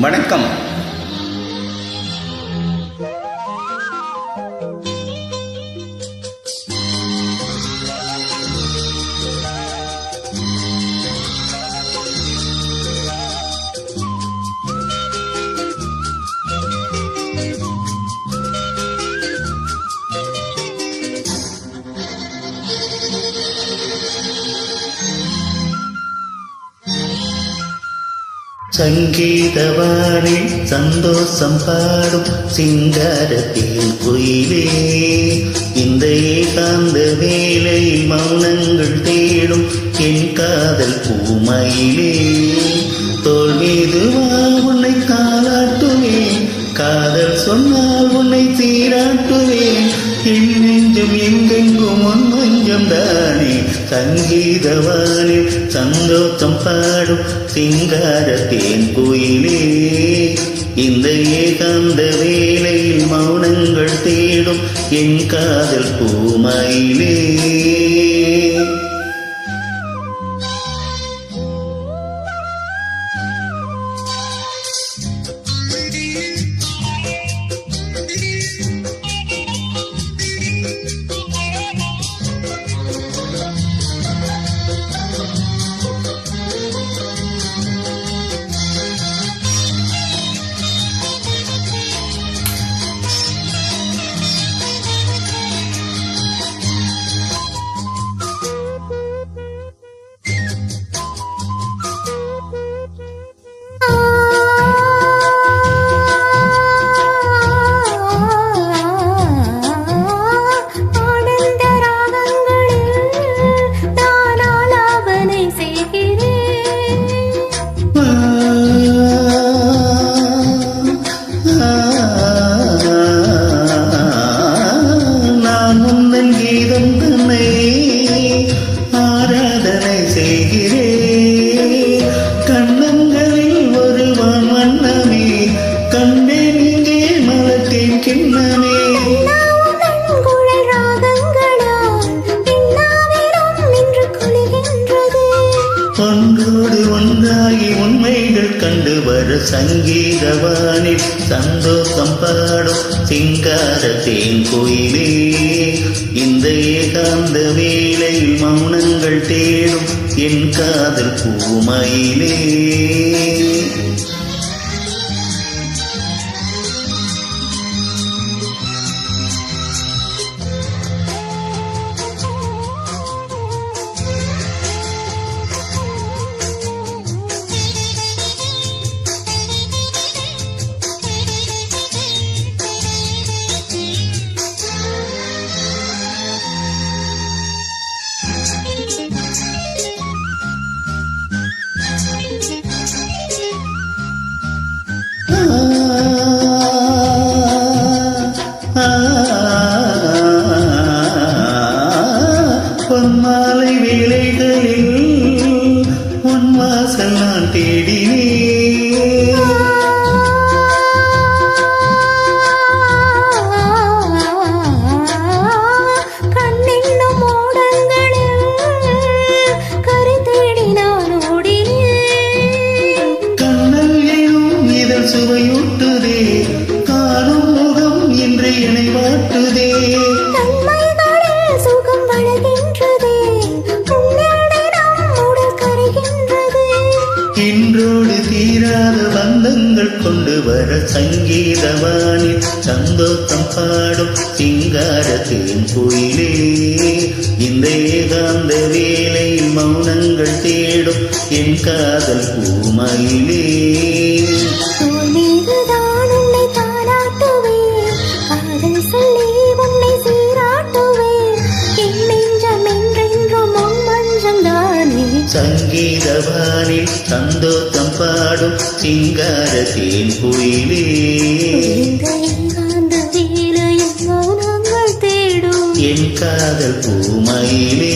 வணக்கம். சங்கீதவானில் சந்தோஷம் பாடும் சிங்காரத்தின் குயிலே, இந்த ஏகாந்த வேலை மௌனங்கள் தேடும் என் காதல் பூமையிலே. தோள் மீது வா உன்னை தாளாட்டுவேன், காதல் சொன்னால் உன்னை சீராட்டுவேன். என் நெஞ்சம் எங்கெங்கும் உன் மஞ்சம் தானே. சங்கீதவானில் சந்தோஷம் பாடும் சிங்காரத்தேன் கோயிலே, இந்த ஏகாந்த வேளையில் மௌனங்கள் தேடும் என் காதல் பூமையிலே. ஆராதனை செய்கிறேன் கண்ணங்களில் வருவான் வண்ணமே, கண்டேன் இங்கே மலர்த்தேன் கிண்ணமே. ஒன்றோடு ஒன்றாகி உண்மைகள் கண்டு வர சங்கீதவானில் சந்தோஷம் பாடும் சிங்காரத்தேன் கோயிலே, இந்த ஏகாந்த வேளையில் மௌனங்கள் தேடும் என் காதல் பூமையிலே. பொன்மாலை வேளைகளில் உன் வாசல் நான் தேடினேன், கண்ணென்னும் ஓடங்களில் கரை தேடி நான் ஓடினேன். கண்ணல் எனும் இதழ் சுவையூட்டுதே, காணும் முகம் இன்று என்னை வாட்டுதே. தன்மைகளில் சுகம் வளர்கின்றதே, உன்னோடு நம் உடல் கரைகின்றது. இன்றோடு தீராத பந்தங்கள் கொண்டு வர சங்கீதவானில் சந்தோஷம் பாடும் சிங்காரத்தேன் கோயிலே, இந்த ஏகாந்த வேளையில் மௌனங்கள் தேடும் என் காதல் பூமையிலே. தோள் மீதுதான் உன்னை தாளாட்டுவேன், காதல் சொல்லி உன்னை சீராட்டுவேன். என் நெஞ்சம் என்றென்றும் உன் மஞ்சம் தானே. சங்கீதவானில் சந்தோஷம் பாடும் சிங்காரத்தேன் கோயிலே, இந்த ஏகாந்த வேளையில் மௌனங்கள் தேடும் என் காதல் பூமையிலே.